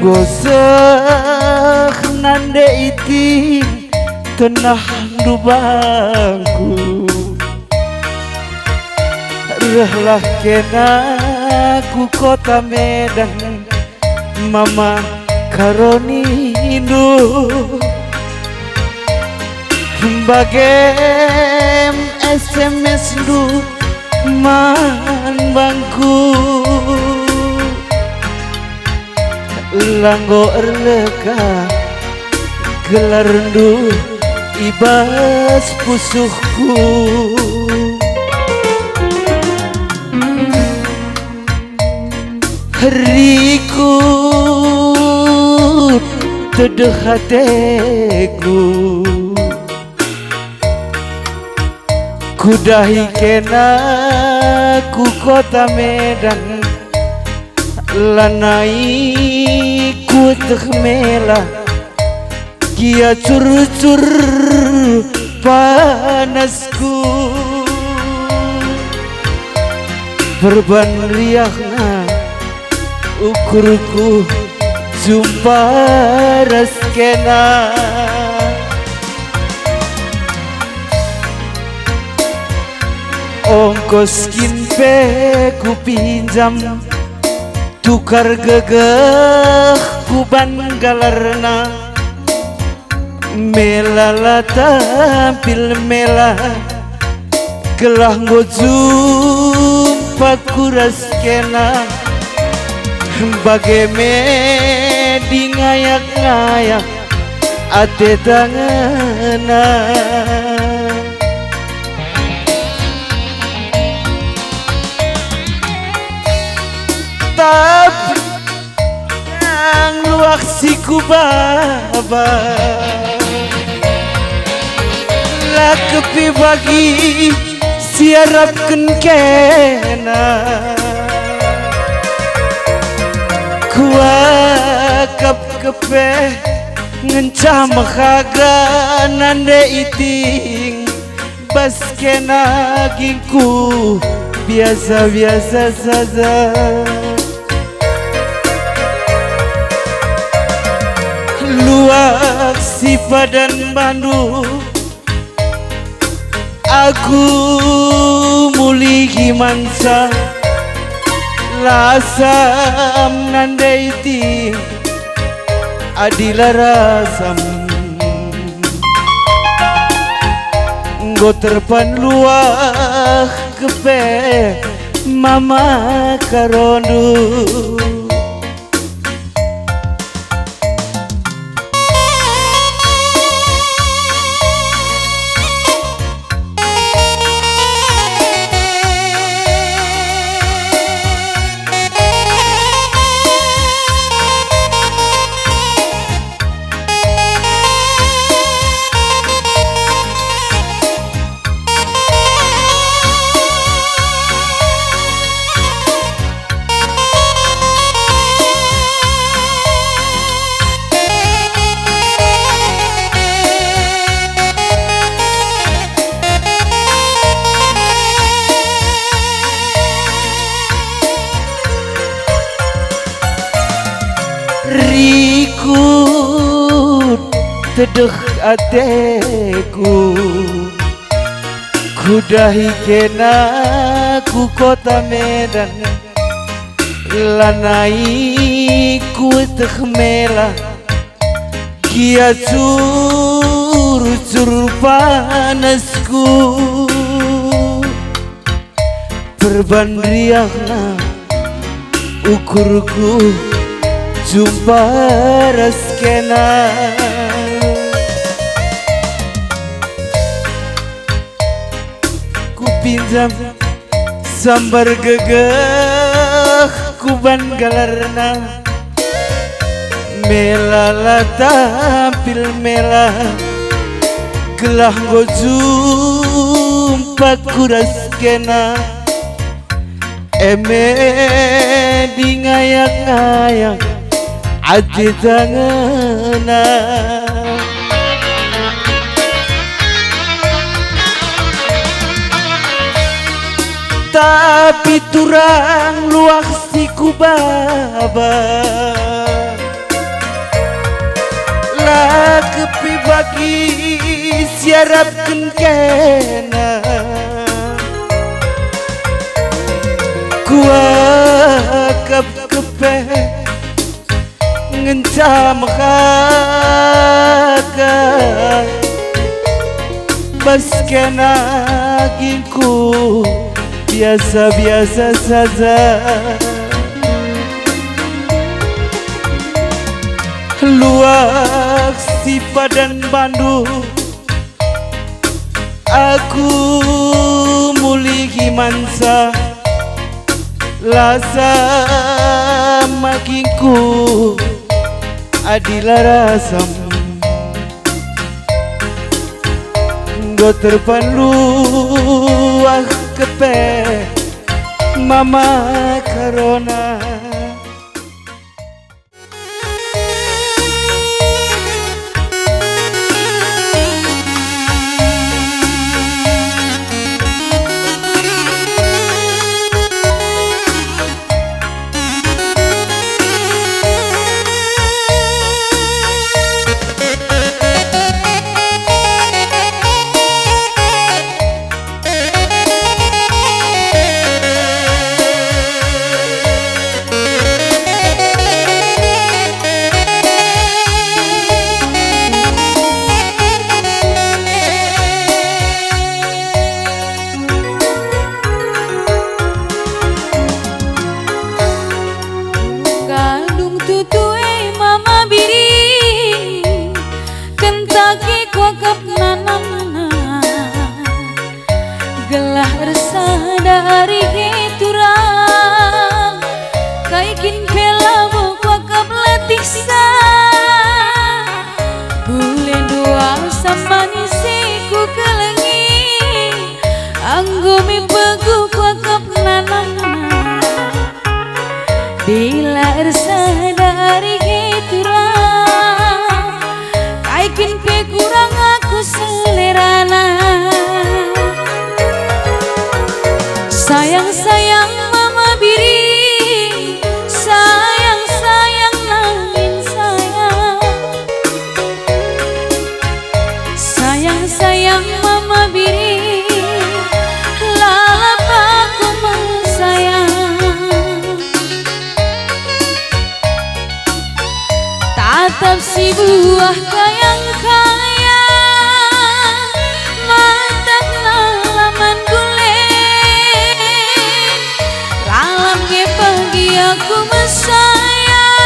goseh nande iti tenah dubangku rahlah kena ku kota Medan mama karoni Indo bagem SMS du man bangku langgo erleka gelar rendu ibas pusuhku hariku tedeh hatiku kudahi kena ku kota Medan lanai ku teh melah kia cur-cur panasku perban riakna ukurku jumpa raskena ongkos kinpe ku pinjam tukar gegeh ku banggalarna melala tampil melah gelah ngojumpa ku raskena bageme di ngayak-ngayak ate tangana tapi yang luak si kubaba lah kepi bagi siarapkan kena kuakap kepe ngencah makaga nande iting bas kena gingku biasa-biasa saja luak si padan bandu aku muligi mansa lasam nandaiti adilarasam nggo terpan luah kepe mama karondu rikut tedeh ateku kudahi kena ku kota Medan lanai ku teh melah kia cur-cur panasku perban riakna ukurku jumpa raskena ku pinjam sambar gegeh ku banggalarna melala tampil melah gelah nggo jumpa ku raskena eme di ngayak-ngayak ati tangana tapi turang luak si kubaba cakepi bagi siarapkeun kena kuakap kepe ngencam kakak baskena gingku biasa-biasa saja luak si Padan Bandung aku mulihi mansa lasa makinku adilarasam go terpanlu kepe mama karona gelah resah dari keturang kaikin pela wakap latisa bulan dua sama nisiku kelengi anggumi pegu wakap nanana bila resah dari keturang kaikin pe kurang aku selerana sayang-sayang mama biri sayang-sayang nangin sayang sayang-sayang mama biri lalap aku sayang tatap si buah kayang-kayang mantap laman aku mesayang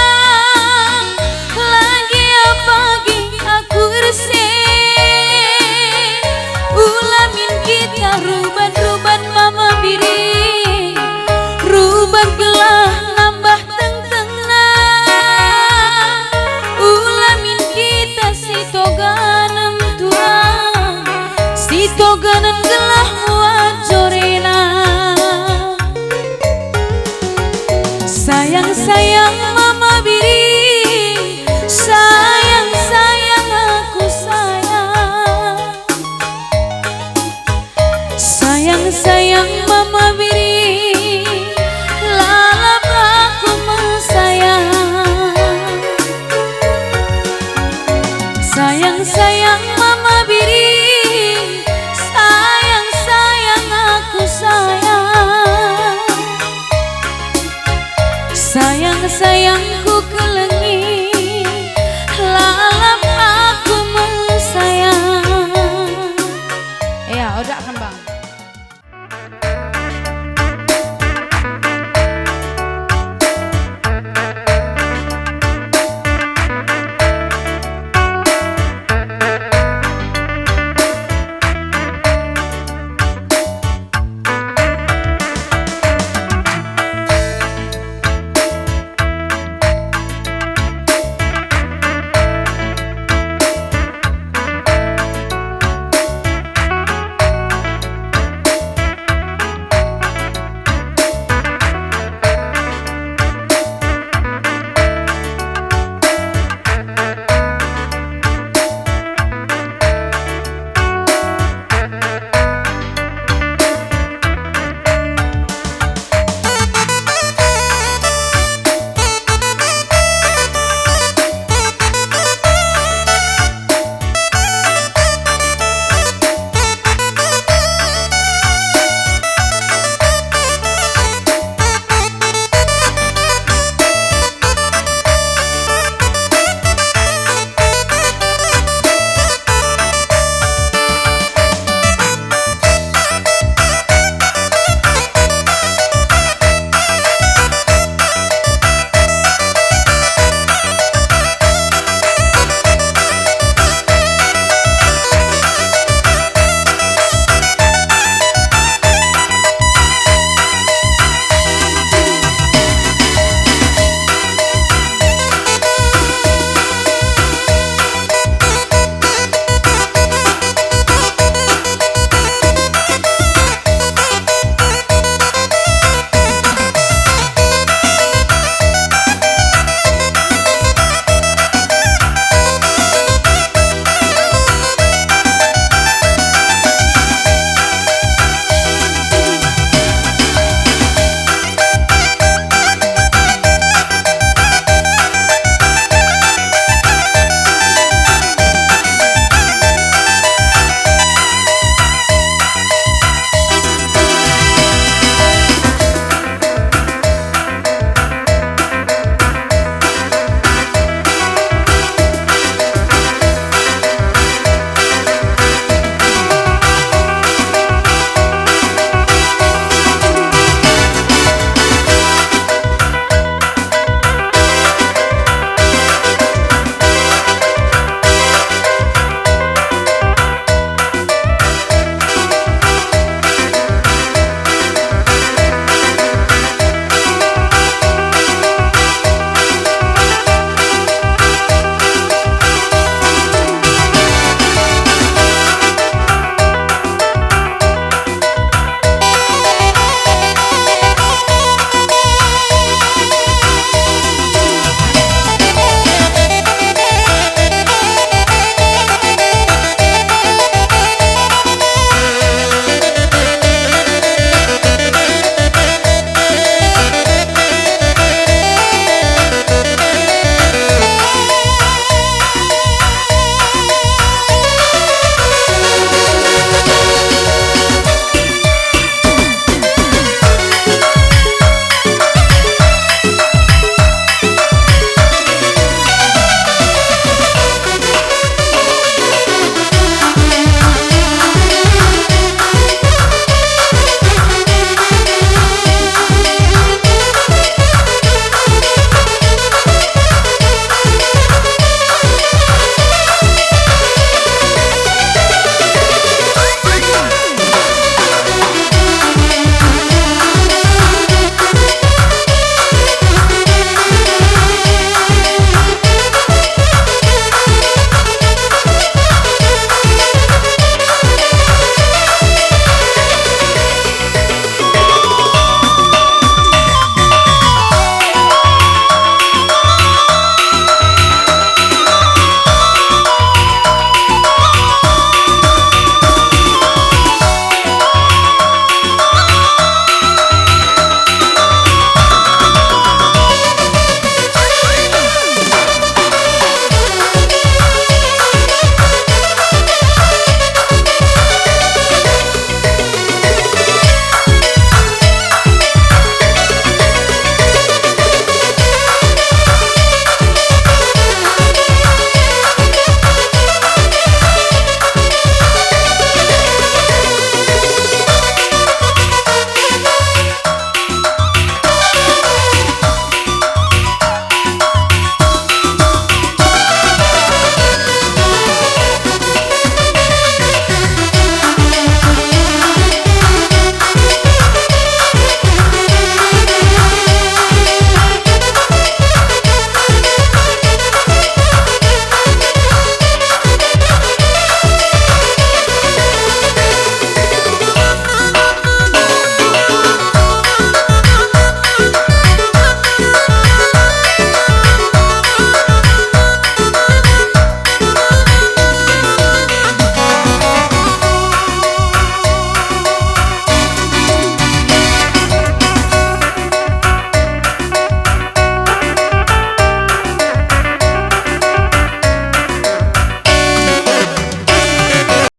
lagi pagi aku resih ulamin kita ruban-ruban mama biri ruban gelah nambah teng-tengna ulamin kita si toganan turang si toganan gelah wajorena sayang-sayang mama biri sayang-sayang aku sayang sayang-sayang mama biri lalap aku sayang sayang-sayang mama biri sayang-sayang aku sayang sayang-sayangku kelengi lalap aku sayang ya udah kan bang